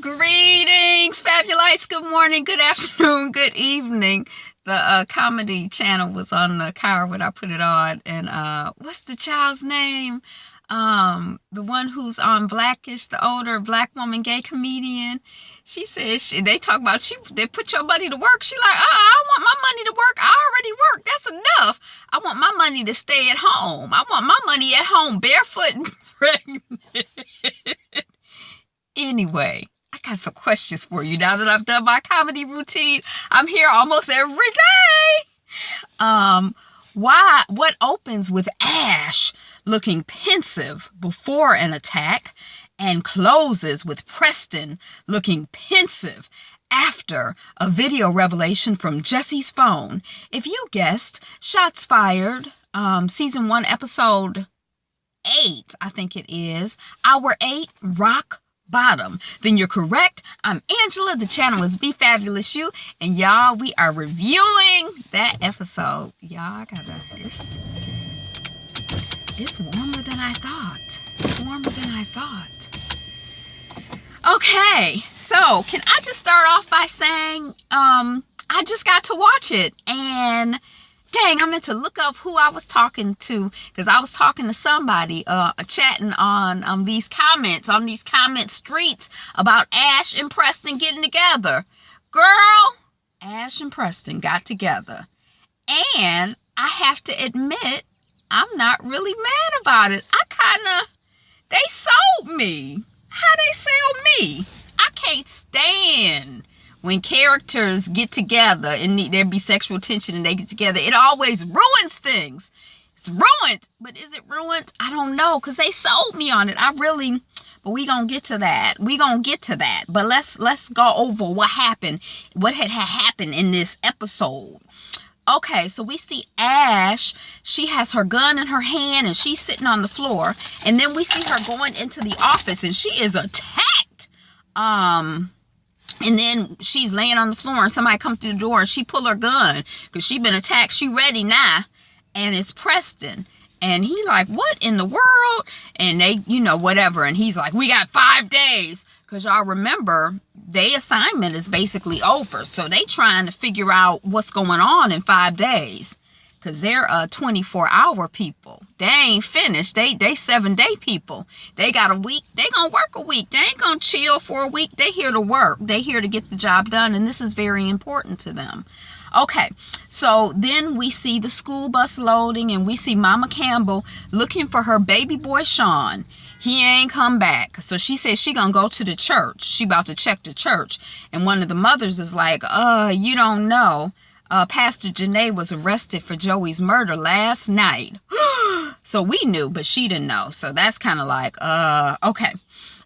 Greetings, Fabulites. Good morning, good afternoon, good evening. The comedy channel was on the car when I put it on. And what's the child's name? The one who's on Blackish, the older black woman gay comedian. She says they talk about they put your money to work. She like, I want my money to work. I already work. That's enough. I want my money to stay at home. I want my money at home, barefoot and pregnant. Anyway, I got some questions for you now that I've done my comedy routine. I'm here almost every day. What opens with Ash looking pensive before an attack and closes with Preston looking pensive after a video revelation from Jesse's phone? If you guessed, Shots Fired, season 1, episode 8, I think it is, hour 8, Rock Bottom, then you're correct. I'm Angela. The channel is Be Fabulous You, and y'all, we are reviewing that episode. Y'all, it's warmer than I thought. It's warmer than I thought. Okay, so can I just start off by saying I just got to watch it, and dang, I meant to look up who I was talking to, because I was talking to somebody, chatting on these comments, on these comment streets about Ash and Preston getting together. Girl, Ash and Preston got together. And I have to admit, I'm not really mad about it. They sold me. How they sell me? I can't stand when characters get together and there be sexual tension and they get together. It always ruins things. It's ruined. But is it ruined? I don't know, because they sold me on it. But we gonna get to that. But let's go over what happened. What had happened in this episode. Okay, so we see Ash. She has her gun in her hand and she's sitting on the floor. And then we see her going into the office and she is attacked. And then she's laying on the floor and somebody comes through the door and she pull her gun because she been attacked. She ready now. And it's Preston. And he like, what in the world? And they, whatever. And he's like, we got 5 days. Because y'all remember, their assignment is basically over. So they trying to figure out what's going on in 5 days. Because they're 24-hour people. They ain't finished. They 7-day people. They got a week. They gonna work a week. They ain't gonna chill for a week. They here to work. They here to get the job done. And this is very important to them. Okay, so then we see the school bus loading. And we see Mama Campbell looking for her baby boy Sean. He ain't come back. So she says she gonna go to the church. She about to check the church. And one of the mothers is like, you don't know. Pastor Janae was arrested for Joey's murder last night. So we knew, but she didn't know. So that's kind of like, okay.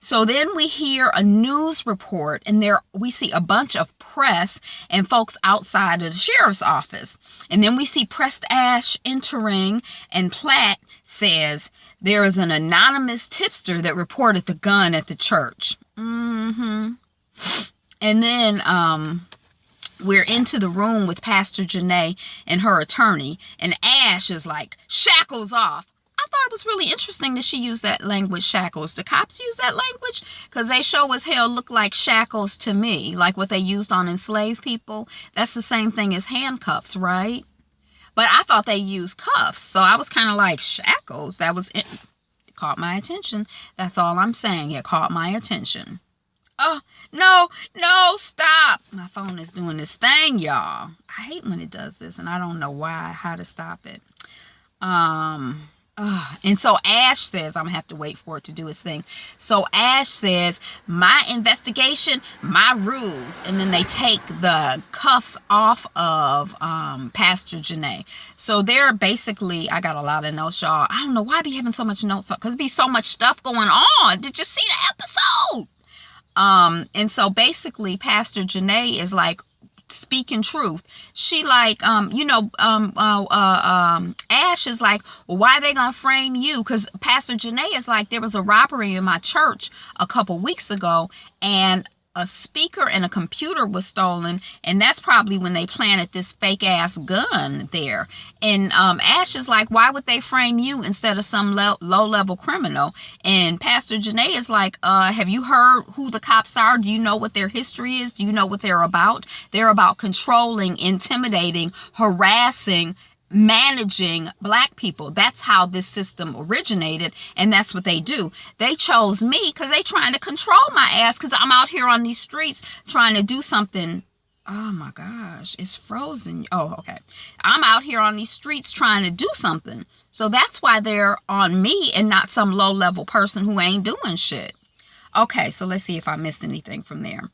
So then we hear a news report and we see a bunch of press and folks outside of the sheriff's office. And then we see Pressed Ash entering and Platt says there is an anonymous tipster that reported the gun at the church. And then, we're into the room with Pastor Janae and her attorney. And Ash is like, shackles off. I thought it was really interesting that she used that language, shackles. Do cops use that language? Because they sure as hell look like shackles to me. Like what they used on enslaved people. That's the same thing as handcuffs, right? But I thought they used cuffs. So I was kind of like, shackles? It caught my attention. That's all I'm saying. It caught my attention. Oh, no, stop. My phone is doing this thing, y'all. I hate when it does this, and I don't know how to stop it. And so Ash says, I'm going to have to wait for it to do its thing. So Ash says, my investigation, my rules. And then they take the cuffs off of Pastor Janae. So they're basically, I got a lot of notes, y'all. I don't know why I be having so much notes, because be so much stuff going on. Did you see the episode? And so basically Pastor Janae is like speaking truth. She like, Ash is like, well, why are they gonna frame you? Because Pastor Janae is like, there was a robbery in my church a couple weeks ago and a speaker and a computer was stolen, and that's probably when they planted this fake ass gun there. And Ash is like, why would they frame you instead of some low level criminal? And Pastor Janae is like, have you heard who the cops are? Do you know what their history is? Do you know what they're about? They're about controlling, intimidating, harassing, managing black people. That's how this system originated, and that's what they do. They chose me because they trying to control my ass because I'm out here on these streets trying to do something. Oh my gosh, it's frozen. Oh, okay. I'm out here on these streets trying to do something. So that's why they're on me and not some low-level person who ain't doing shit. Okay, so let's see if I missed anything from there.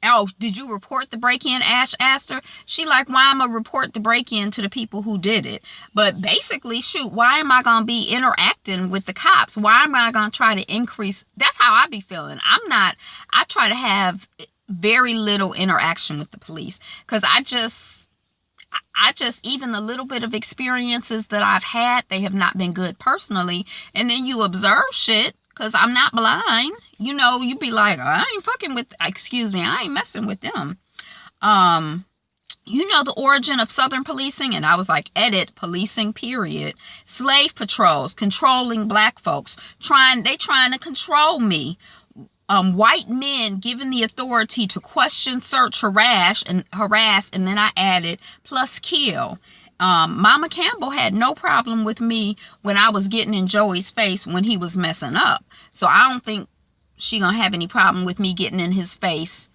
Oh, did you report the break-in? Ash asked her. She like, why am I report the break-in to the people who did it? But basically, shoot, why am I going to be interacting with the cops? Why am I going to try to increase? That's how I be feeling. I try to have very little interaction with the police because I just, even the little bit of experiences that I've had, they have not been good personally. And then you observe shit. Because I'm not blind. You know, you be like, I ain't messing with them. You know the origin of Southern policing? And I was like, edit, policing, period. Slave patrols, controlling black folks. They trying to control me. White men given the authority to question, search, harass, and then I added, plus kill. Mama Campbell had no problem with me when I was getting in Joey's face when he was messing up. So I don't think she gonna have any problem with me getting in his face,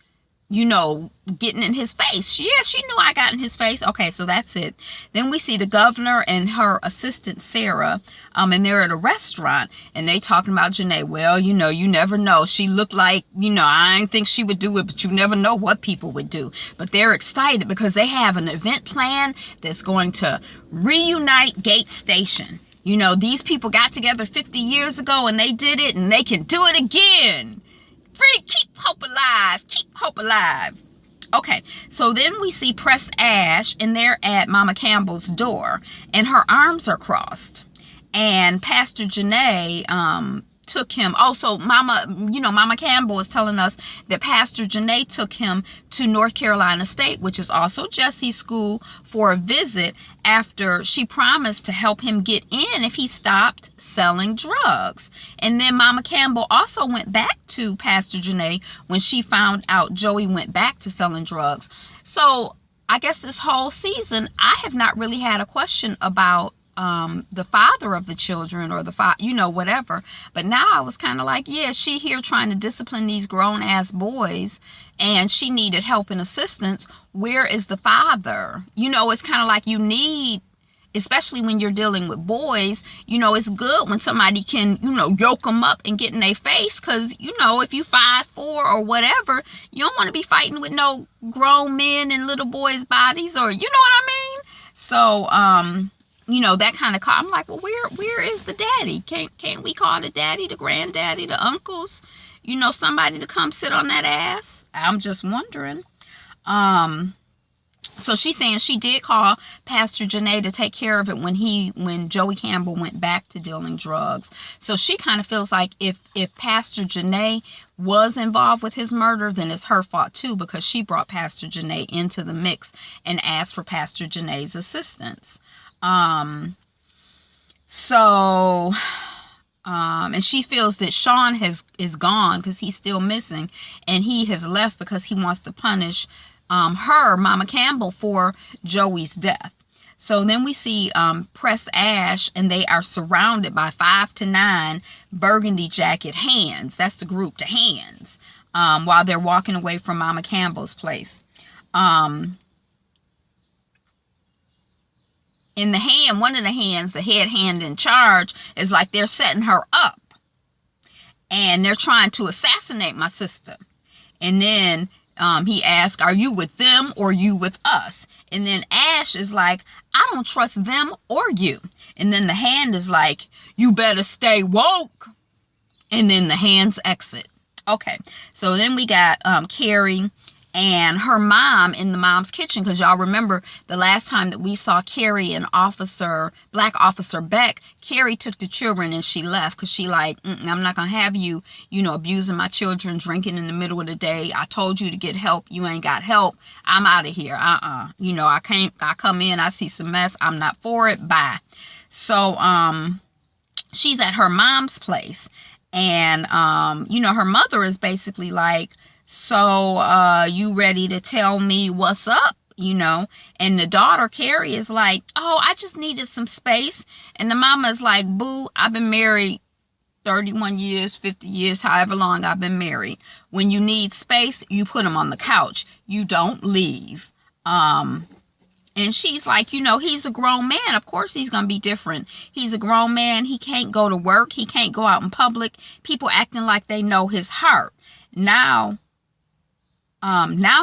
getting in his face. Yeah, she knew I got in his face. Okay, so that's it. Then we see the governor and her assistant, Sarah, and they're at a restaurant, and they talking about Janae. Well, you never know. She looked like, I didn't think she would do it, but you never know what people would do. But they're excited because they have an event plan that's going to reunite Gate Station. These people got together 50 years ago, and they did it, and they can do it again. Keep hope alive. Keep hope alive. Okay, so then we see Press Ash, and they're at Mama Campbell's door, and her arms are crossed. And Pastor Janae took him. Also, Mama Campbell is telling us that Pastor Janae took him to North Carolina State, which is also Jesse's school, for a visit after she promised to help him get in if he stopped selling drugs. And then Mama Campbell also went back to Pastor Janae when she found out Joey went back to selling drugs. So I guess this whole season, I have not really had a question about the father of the children or whatever. But now I was kind of like, yeah, she here trying to discipline these grown ass boys and she needed help and assistance. Where is the father? It's kind of like you need, especially when you're dealing with boys, it's good when somebody can, yoke them up and get in their face. Cause if you 5'4" or whatever, you don't want to be fighting with no grown men and little boys' bodies, or, you know what I mean? So, that kind of call. I'm like, well, where is the daddy? Can't we call the daddy, the granddaddy, the uncles, somebody to come sit on that ass? I'm just wondering. So she's saying she did call Pastor Janae to take care of it when Joey Campbell went back to dealing drugs. So she kind of feels like if Pastor Janae was involved with his murder, then it's her fault too, because she brought Pastor Janae into the mix and asked for Pastor Janae's assistance. And she feels that Sean is gone because he's still missing, and he has left because he wants to punish her, Mama Campbell, for Joey's death. So then we see Press Ash, and they are surrounded by 5 to 9 burgundy jacket hands. That's the group, the hands, while they're walking away from Mama Campbell's place. In the hand, one of the hands, the head hand in charge, is like they're setting her up. And they're trying to assassinate my sister. And then he asked, are you with them or you with us? And then Ash is like, I don't trust them or you. And then the hand is like, you better stay woke. And then the hands exit. Okay, so then we got Carrie and her mom in the mom's kitchen, because y'all remember the last time that we saw Carrie and Black Officer Beck, Carrie took the children and she left because she like, I'm not going to have you, abusing my children, drinking in the middle of the day. I told you to get help. You ain't got help. I'm out of here. I come in, I see some mess. I'm not for it. Bye. So, she's at her mom's place, and, her mother is basically like, so, you ready to tell me what's up? And the daughter, Carrie, is like, oh, I just needed some space. And the mama is like, boo, I've been married 31 years, 50 years, however long I've been married. When you need space, you put them on the couch. You don't leave. And she's like, he's a grown man. Of course he's going to be different. He's a grown man. He can't go to work. He can't go out in public. People acting like they know his heart. Now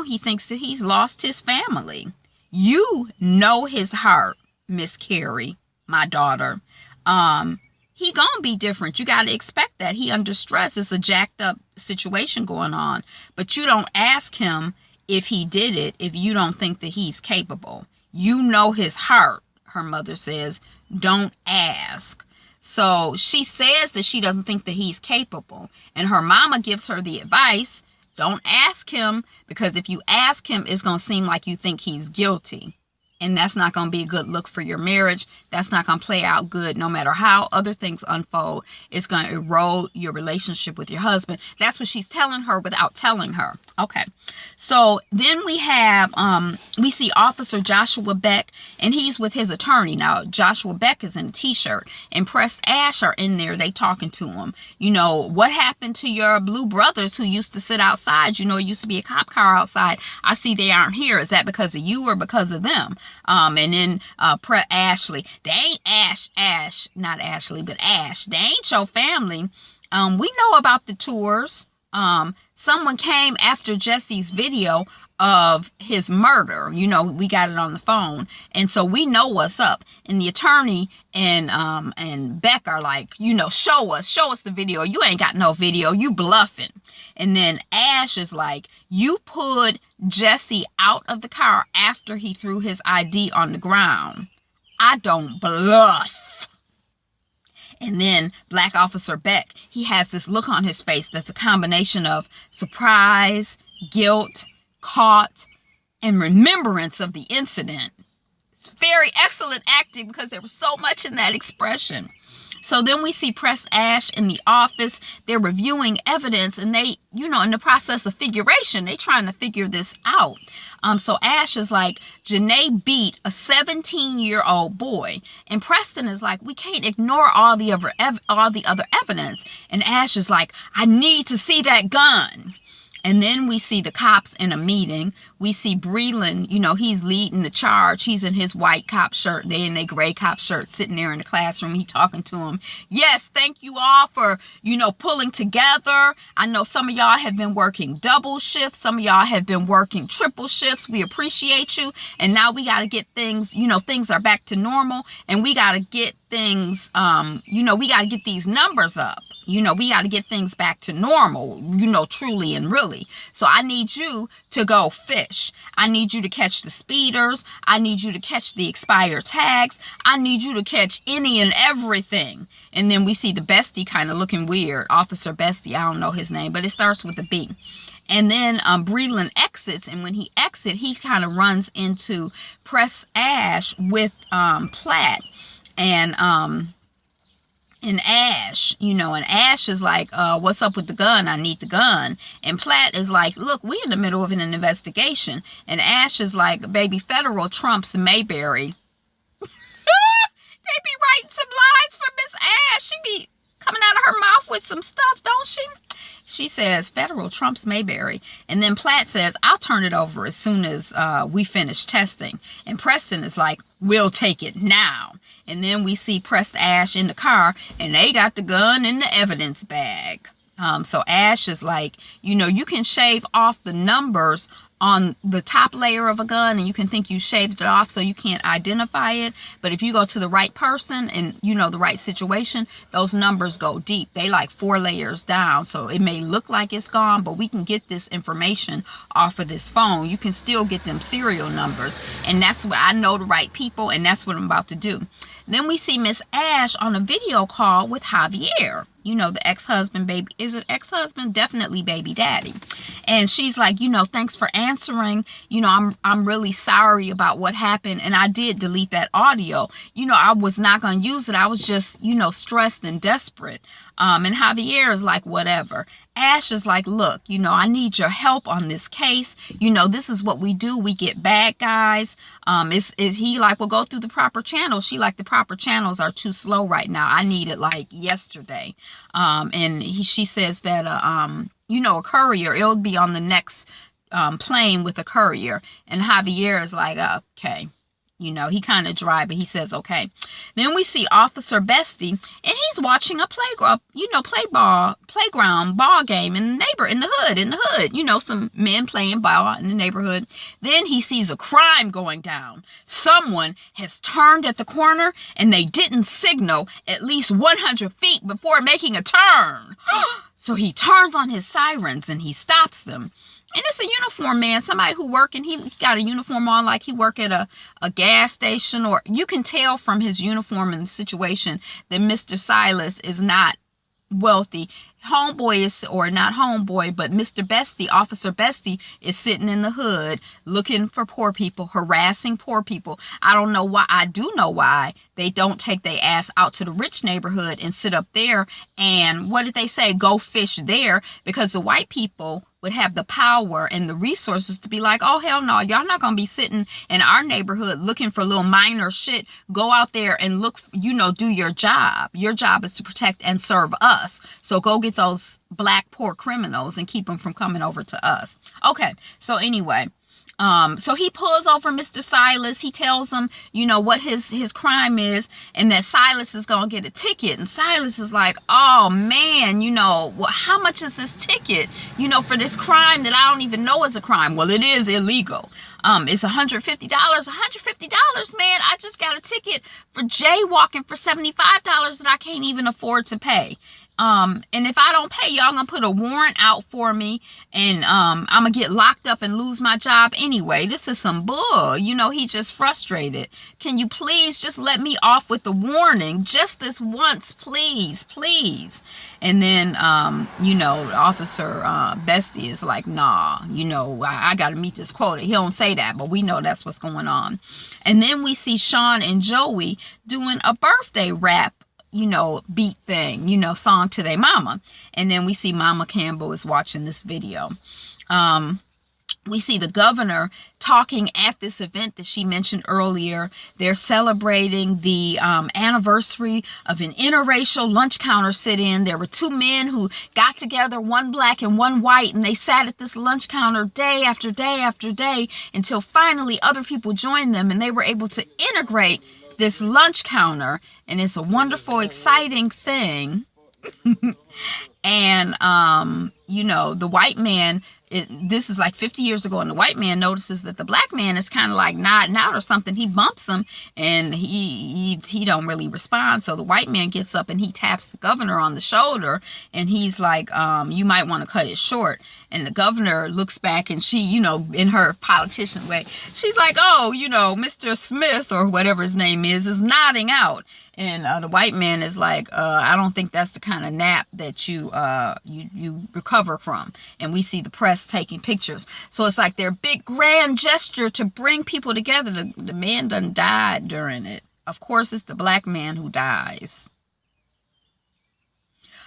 he thinks that he's lost his family. You know his heart, Miss Carrie, my daughter. He gonna be different. You got to expect that. He under stress. It's a jacked up situation going on. But you don't ask him if he did it if you don't think that he's capable. You know his heart, her mother says. Don't ask. So she says that she doesn't think that he's capable. And her mama gives her the advice, don't ask him, because if you ask him, it's going to seem like you think he's guilty. And that's not going to be a good look for your marriage. That's not going to play out good no matter how other things unfold. It's going to erode your relationship with your husband. That's what she's telling her without telling her. Okay. So then we have, we see Officer Joshua Beck, and he's with his attorney. Now, Joshua Beck is in a t-shirt, and Press Ash are in there. They talking to him. What happened to your blue brothers who used to sit outside? It used to be a cop car outside. I see they aren't here. Is that because of you or because of them? And then Ashley, they ain't not Ashley, but Ash. They ain't your family. We know about the tours. Someone came after Jesse's video of his murder. We got it on the phone, and so we know what's up. And the attorney and Beck are like, show us the video. You ain't got no video. You bluffing. And then Ash is like, you put Jesse out of the car after he threw his ID on the ground. I don't bluff. And then Black Officer Beck, he has this look on his face that's a combination of surprise, guilt, caught, and remembrance of the incident. It's very excellent acting because there was so much in that expression. So then we see Press Ash in the office. They're reviewing evidence, and they, in the process of figuration, they trying to figure this out. So Ash is like, Janae beat a 17-year-old boy. And Preston is like, we can't ignore all the other evidence. And Ash is like, I need to see that gun. And then we see the cops in a meeting. We see Breland, he's leading the charge. He's in his white cop shirt. They in their gray cop shirt sitting there in the classroom. He talking to him. Yes, thank you all for, pulling together. I know some of y'all have been working double shifts. Some of y'all have been working triple shifts. We appreciate you. And now we got to get things, things are back to normal. And we got to get things, we got to get these numbers up. We got to get things back to normal, truly and really. So I need you to go fish. I need you to catch the speeders. I need you to catch the expired tags. I need you to catch any and everything. And then we see the bestie kind of looking weird. Officer Bestie, I don't know his name, but it starts with a B. And then Breland exits, and when he exits, he kind of runs into Press Ash with Platt. And Ash, and Ash is like, what's up with the gun? I need the gun. And Platt is like, look, we in the middle of an investigation. And Ash is like, baby, federal trumps Mayberry. They be writing some lines for Miss Ash. She be coming out of her mouth with some stuff, don't she? She says, federal trumps Mayberry. And then Platt says, I'll turn it over as soon as we finish testing. And Preston is like, we'll take it now. And then we see Press Ash in the car, and they got the gun in the evidence bag. So Ash is like, you can shave off the numbers on the top layer of a gun, and you can think you shaved it off so you can't identify it. But if you go to the right person and you know the right situation, those numbers go deep. They like 4 layers down. So it may look like it's gone, but we can get this information off of this phone. You can still get them serial numbers. And that's what I know, the right people, and that's what I'm about to do. Then we see Miss Ash on a video call with Javier, you know, the ex-husband, baby. Is it ex-husband? Definitely baby daddy. And she's like, you know, thanks for answering. You know, I'm really sorry about what happened. And I did delete that audio. You know, I was not going to use it. I was just, you know, stressed and desperate. And Javier is like, whatever. Ash is like, look, you know, I need your help on this case. You know, this is what we do. We get bad guys. Is he like, well, go through the proper channels. She like, the proper channels are too slow right now. I need it like yesterday. And she says that, you know, a courier, it'll be on the next plane with a courier. And Javier is like, okay. You know, he kind of dry, but he says, okay. Then we see Officer Bestie, and he's watching a playground, you know, playground ball game in the hood. You know, some men playing ball in the neighborhood. Then he sees a crime going down. Someone has turned at the corner, and they didn't signal at least 100 feet before making a turn. So he turns on his sirens, and he stops them. And it's a uniform man, somebody who working, he got a uniform on like he work at a gas station, or you can tell from his uniform and the situation that Mr. Silas is not wealthy. Homeboy is, or not homeboy, but Mr. Bestie, Officer Bestie, is sitting in the hood looking for poor people, harassing poor people. I don't know why. I do know why they don't take their ass out to the rich neighborhood and sit up there and, what did they say, go fish there, because the white people would have the power and the resources to be like, oh, hell no, y'all not going to be sitting in our neighborhood looking for little minor shit. Go out there and look, you know, do your job. Your job is to protect and serve us. So go get those black poor criminals and keep them from coming over to us. Okay, so anyway. So he pulls over Mr. Silas. He tells him, you know, what his crime is, and that Silas is going to get a ticket. And Silas is like, oh man, you know, well, how much is this ticket, you know, for this crime that I don't even know is a crime? Well, it is illegal. It's $150. $150, man. I just got a ticket for jaywalking for $75 that I can't even afford to pay. And if I don't pay, y'all gonna put a warrant out for me, and I'm gonna get locked up and lose my job anyway. This is some bull. You know, he's just frustrated. Can you please just let me off with the warning just this once, please? And then, you know, Officer Bestie is like, nah, you know, I gotta meet this quota. He don't say that, but we know that's what's going on. And then we see Sean and Joey doing a birthday rap, you know, beat thing, you know, song to their mama. And then we see Mama Campbell is watching this video. We see the governor talking at this event that she mentioned earlier. They're celebrating the anniversary of an interracial lunch counter sit-in. There were 2 men who got together, one black and one white, and they sat at this lunch counter day after day after day until finally other people joined them, and they were able to integrate this lunch counter, and it's a wonderful, exciting thing. And, you know, the white man, this is like 50 years ago, and the white man notices that the black man is kind of like nodding out or something. He bumps him, and he don't really respond. So the white man gets up and he taps the governor on the shoulder, and he's like, you might want to cut it short. And the governor looks back, and she, you know, in her politician way, she's like, oh, you know, Mr. Smith, or whatever his name is nodding out. And the white man is like, I don't think that's the kind of nap that you recover from. And we see the press taking pictures. So it's like their big grand gesture to bring people together. The man done died during it. Of course, it's the black man who dies.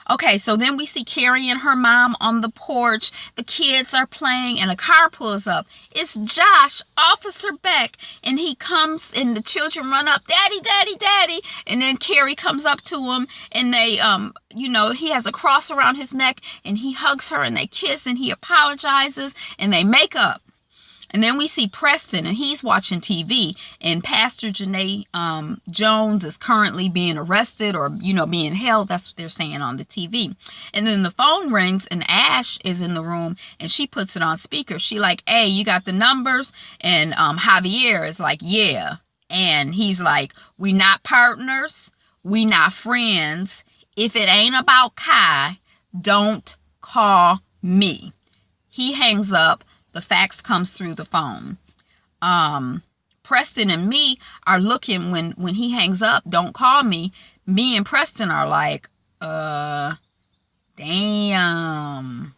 Okay, so then we see Carrie and her mom on the porch. The kids are playing, and a car pulls up. It's Josh, Officer Beck, and he comes, and the children run up, Daddy, Daddy, Daddy. And then Carrie comes up to him, and they, you know, he has a cross around his neck, and he hugs her, and they kiss, and he apologizes, and they make up. And then we see Preston, and he's watching TV, and Pastor Janae Jones is currently being arrested or, being held. That's what they're saying on the TV. And then the phone rings, and Ash is in the room, and she puts it on speaker. She like, hey, you got the numbers? And Javier is like, yeah. And he's like, we not partners. We not friends. If it ain't about Kai, don't call me. He hangs up. The fax comes through the phone. Preston and me are looking when he hangs up, don't call me. Me and Preston are like, damn.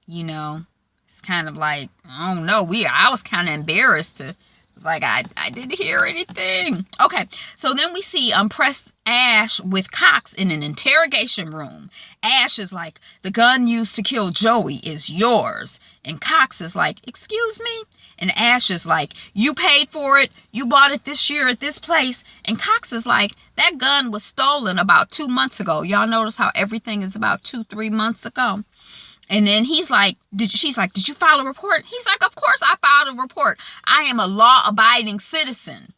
It's kind of like, I don't know. I was kind of embarrassed to, it's like, I didn't hear anything. Okay, so then we see Ash with Cox in an interrogation room. Ash is like, the gun used to kill Joey is yours. And Cox is like, excuse me? And Ash is like, you paid for it. You bought it this year at this place. And Cox is like, that gun was stolen about 2 months ago. Y'all notice how everything is about 2-3 months ago? And then she's like, did you file a report? He's like, of course I filed a report. I am a law-abiding citizen.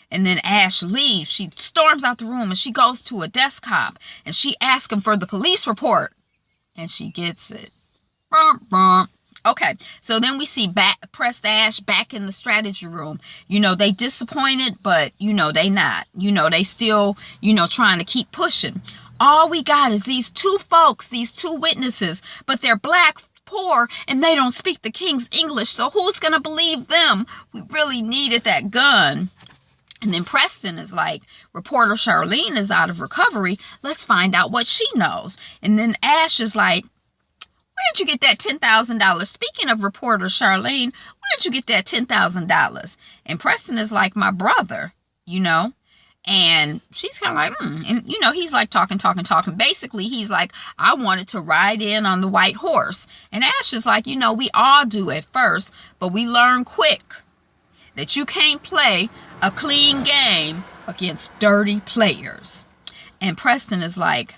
And then Ash leaves. She storms out the room and she goes to a desk cop and she asks him for the police report. And she gets it. Okay, so then we see Pressed Ash back in the strategy room. They disappointed, but, they not. They still, trying to keep pushing. All we got is these two folks, these two witnesses, but they're black, poor, and they don't speak the king's English. So who's going to believe them? We really needed that gun. And then Preston is like, reporter Charlene is out of recovery. Let's find out what she knows. And then Ash is like, where'd you get that $10,000? Speaking of reporter Charlene, where'd you get that $10,000? And Preston is like, my brother, And she's kind of like, And, he's like talking. Basically, he's like, I wanted to ride in on the white horse. And Ash is like, we all do at first, but we learn quick that you can't play a clean game against dirty players. And Preston is like,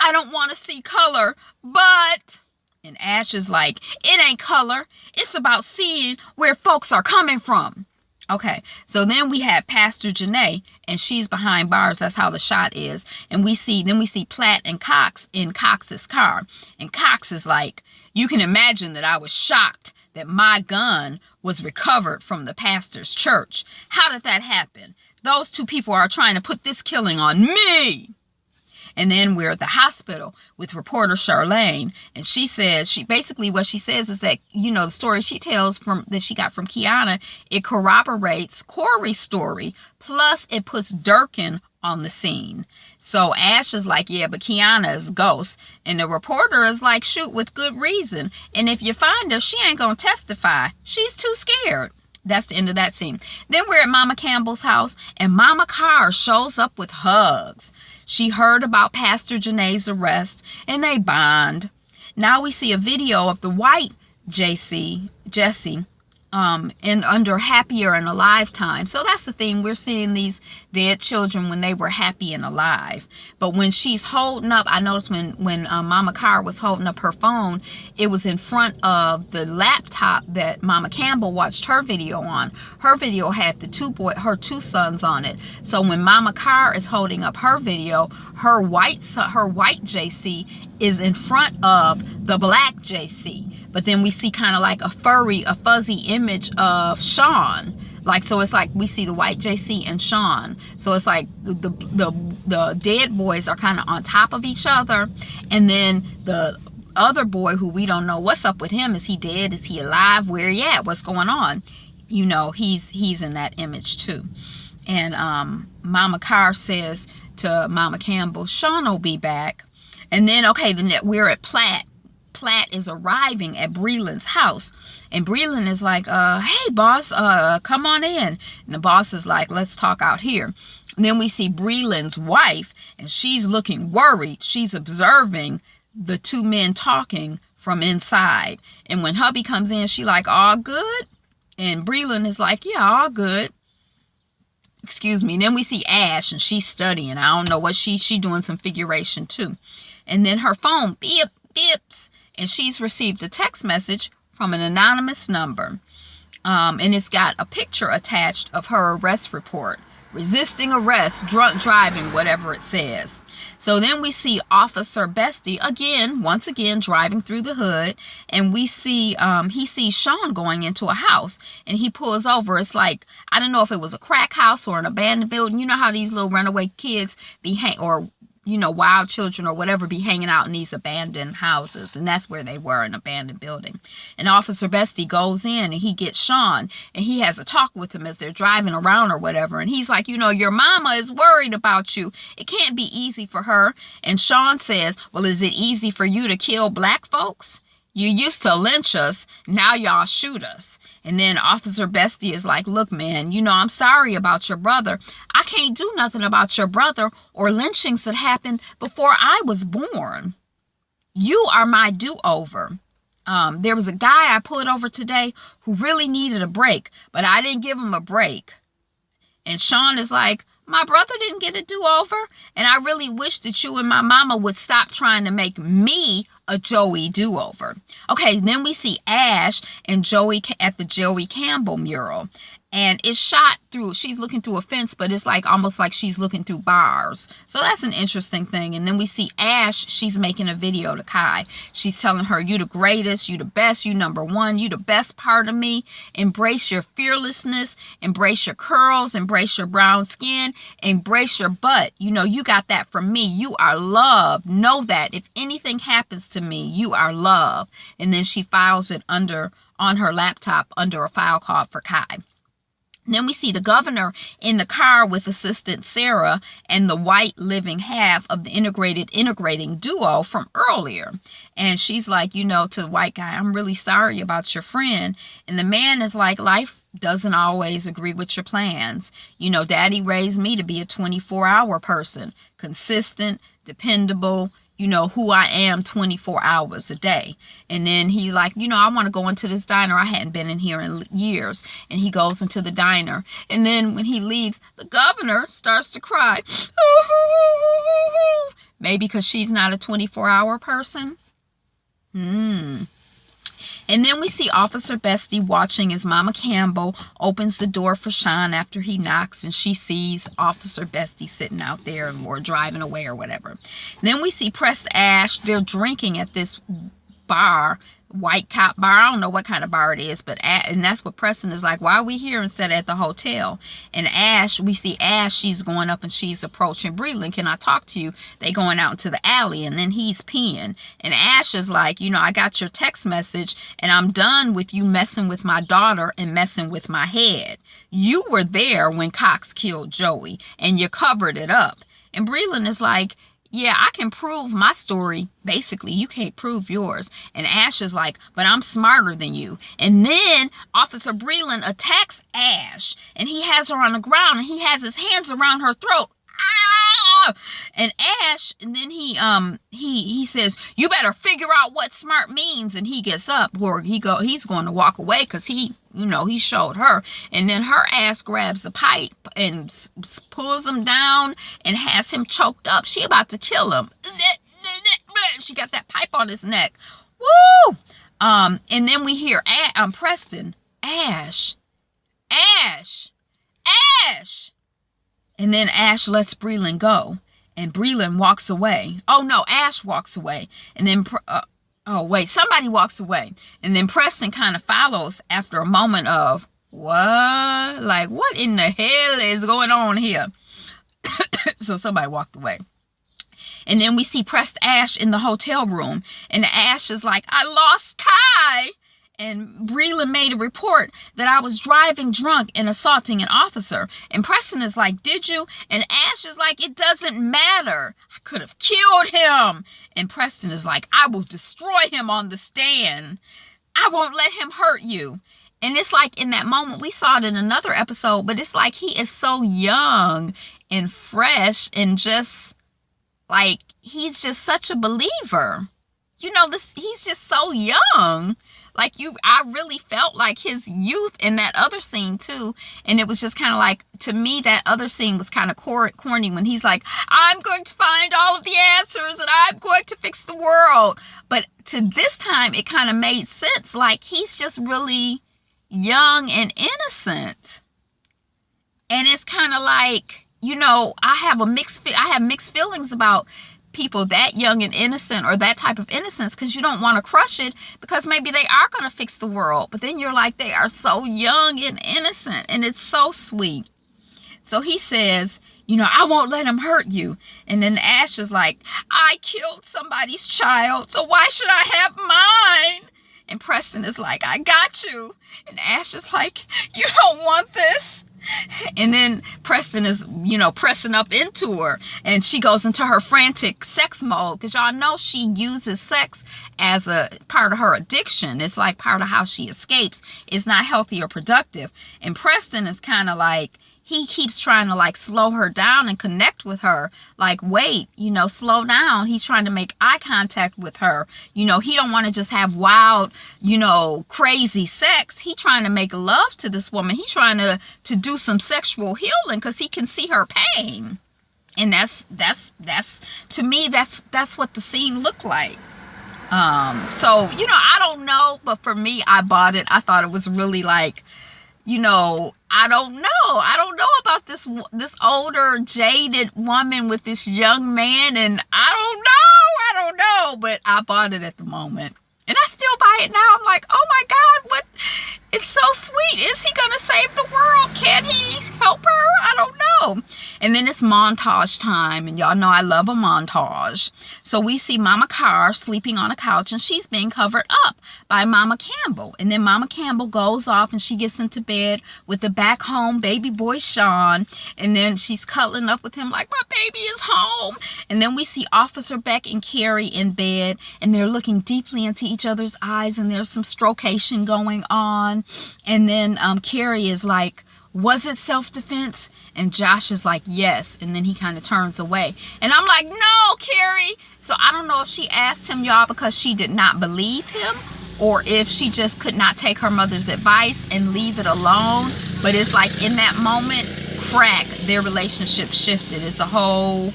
I don't want to see color, but... And Ash is like, it ain't color. It's about seeing where folks are coming from. Okay, so then we have Pastor Janae, and she's behind bars. That's how the shot is. And we see Platt and Cox in Cox's car. And Cox is like, you can imagine that I was shocked that my gun was recovered from the pastor's church. How did that happen? Those two people are trying to put this killing on me. And then we're at the hospital with reporter Charlene. And she says, what she says is that, the story she tells that she got from Kiana, it corroborates Corey's story. Plus it puts Durkin on the scene. So Ash is like, yeah, but Kiana is ghost. And the reporter is like, shoot, with good reason. And if you find her, she ain't going to testify. She's too scared. That's the end of that scene. Then we're at Mama Campbell's house, and Mama Carr shows up with hugs. She heard about Pastor Janae's arrest, and they bond. Now we see a video of the white Jesse, and under happier and alive time. So that's the thing. We're seeing these dead children when they were happy and alive. But when she's holding up, I noticed when Mama Carr was holding up her phone, it was in front of the laptop that Mama Campbell watched her video on. Her video had her two sons on it. So when Mama Carr is holding up her video, her white JC is in front of the black JC. But then we see kind of like a fuzzy image of Sean. Like, so it's like we see the white JC and Sean. So it's like the dead boys are kind of on top of each other. And then the other boy, who we don't know what's up with him. Is he dead? Is he alive? Where he at? What's going on? He's in that image too. And Mama Carr says to Mama Campbell, Sean will be back. And then, then we're at Platt. Platt is arriving at Breland's house, and Breland is like, hey boss, come on in. And the boss is like, let's talk out here. And then we see Breland's wife, and she's looking worried. She's observing the two men talking from inside. And when hubby comes in, she like, all good? And Breland is like, yeah, all good. Excuse me. And then we see Ash, and she's studying. I don't know what she's doing some figuration too. And then her phone beeps. And she's received a text message from an anonymous number. And it's got a picture attached of her arrest report. Resisting arrest, drunk driving, whatever it says. So then we see Officer Bestie once again driving through the hood, and we see he sees Sean going into a house, and he pulls over. It's like, I don't know if it was a crack house or an abandoned building. You know how these little runaway kids wild children or whatever be hanging out in these abandoned houses, and that's where they were, an abandoned building. And Officer Bestie goes in and he gets Sean, and he has a talk with him as they're driving around or whatever, and he's like, your mama is worried about you. It can't be easy for her. And Sean says, well, is it easy for you to kill black folks? You used to lynch us, now y'all shoot us. And then Officer Bestie is like, look, man, I'm sorry about your brother. I can't do nothing about your brother or lynchings that happened before I was born. You are my do-over. There was a guy I pulled over today who really needed a break, but I didn't give him a break. And Sean is like, my brother didn't get a do-over, and I really wish that you and my mama would stop trying to make me a Joey do-over. Okay, then we see Ash and Joey at the Joey Campbell mural. And it's shot through, she's looking through a fence, but it's like almost like she's looking through bars. So that's an interesting thing. And then we see Ash, she's making a video to Kai. She's telling her, you the greatest, you the best, you number one, you the best part of me. Embrace your fearlessness, embrace your curls, embrace your brown skin, embrace your butt. You got that from me. You are loved. Know that if anything happens to me, you are loved. And then she files it on her laptop under a file called for Kai. Then we see the governor in the car with assistant Sarah and the white living half of the integrating duo from earlier. And she's like, to the white guy, I'm really sorry about your friend. And the man is like, life doesn't always agree with your plans. Daddy raised me to be a 24-hour person, consistent, dependable, who I am 24 hours a day. And then he like, I want to go into this diner. I hadn't been in here in years. And he goes into the diner. And then when he leaves, the governor starts to cry. Maybe because she's not a 24-hour person. And then we see Officer Bestie watching as Mama Campbell opens the door for Sean after he knocks, and she sees Officer Bestie sitting out there or driving away or whatever. Then we see Press Ash. They're drinking at this bar, White Cop Bar. I don't know what kind of bar it is, and that's what Preston is like, why are we here instead of at the hotel? And we see Ash, she's going up and she's approaching Breland. Can I talk to you? They going out into the alley, and then he's peeing. And Ash is like, I got your text message, and I'm done with you messing with my daughter and messing with my head. You were there when Cox killed Joey, and you covered it up. And Breland is like, yeah, I can prove my story. Basically, you can't prove yours. And Ash is like, but I'm smarter than you. And then Officer Breland attacks Ash, and he has her on the ground, and he has his hands around her throat. Ah! And Ash, and then he says, you better figure out what smart means. And he gets up, or he's going to walk away because he showed her. And then her ass grabs a pipe and pulls him down and has him choked up. She about to kill him. She got that pipe on his neck. Woo! And then we hear Preston, Ash. And then Ash lets Breland go. And Breland walks away. Oh, no, Ash walks away. And then, somebody walks away. And then Preston kind of follows after a moment of, what? Like, what in the hell is going on here? So somebody walked away. And then we see pressed Ash in the hotel room. And Ash is like, I lost Kai. And Breland made a report that I was driving drunk and assaulting an officer. And Preston is like, did you? And Ash is like, it doesn't matter. I could have killed him. And Preston is like, I will destroy him on the stand. I won't let him hurt you. And it's like in that moment, we saw it in another episode, but it's like he is so young and fresh and just like, he's just such a believer. He's just so young. Like I really felt like his youth in that other scene too. And it was just kind of like, to me, that other scene was kind of corny when he's like, I'm going to find all of the answers and I'm going to fix the world. But to this time, it kind of made sense. Like he's just really young and innocent. And it's kind of like, you know, I have mixed feelings about people that young and innocent, or that type of innocence, because you don't want to crush it, because maybe they are going to fix the world. But then you're like, they are so young and innocent, and it's so sweet. So he says, you know, I won't let him hurt you. And then Ash is like, I killed somebody's child, so why should I have mine? And Preston is like, I got you. And Ash is like, you don't want this. And then Preston is, you know, pressing up into her, and she goes into her frantic sex mode, because y'all know she uses sex as a part of her addiction. It's like part of how she escapes. It's not healthy or productive. And Preston is kind of like, he keeps trying to like slow her down and connect with her. Like, wait, you know, slow down. He's trying to make eye contact with her. You know, he don't want to just have wild, you know, crazy sex. He trying to make love to this woman. He's trying to do some sexual healing, because he can see her pain. And that's to me, that's what the scene looked like. So, you know, I don't know, but for me, I bought it. I thought it was really like, you know, I don't know about this older jaded woman with this young man, and I don't know, but I bought it at the moment, and I still buy it now. I'm like, oh my God, what? It's so sweet. Is he gonna save the world? Can he help her? I don't know. And then it's montage time, and y'all know I love a montage. So we see Mama Carr sleeping on a couch, and she's being covered up by Mama Campbell. And then Mama Campbell goes off, and she gets into bed with the back home baby boy Sean, and then she's cuddling up with him like, my baby is home. And then we see Officer Beck and Carrie in bed, and they're looking deeply into each other's eyes, and there's some strocation going on. And then Carrie is like, was it self-defense? And Josh is like, yes. And then he kind of turns away. And I'm like, no, Carrie. So I don't know if she asked him, y'all, because she did not believe him, or if she just could not take her mother's advice and leave it alone. But it's like in that moment, crack, their relationship shifted. It's a whole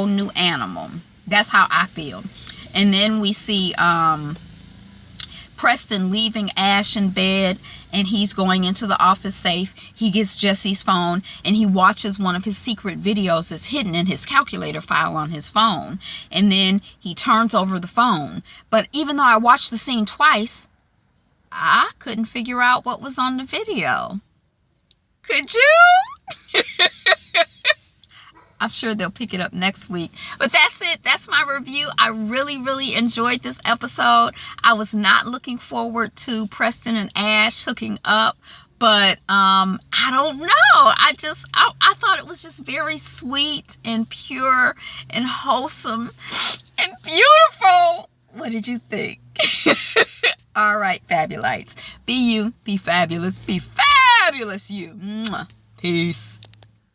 new animal. That's how I feel. And then we see Preston leaving Ash in bed, and he's going into the office safe. He gets Jesse's phone, and he watches one of his secret videos that's hidden in his calculator file on his phone. And then he turns over the phone. But even though I watched the scene twice, I couldn't figure out what was on the video. Could you? I'm sure they'll pick it up next week. But that's it. That's my review. I really, really enjoyed this episode. I was not looking forward to Preston and Ash hooking up. But I don't know. I thought it was just very sweet and pure and wholesome and beautiful. What did you think? All right, Fabulites. Be you. Be fabulous. Be fabulous you. Mwah. Peace.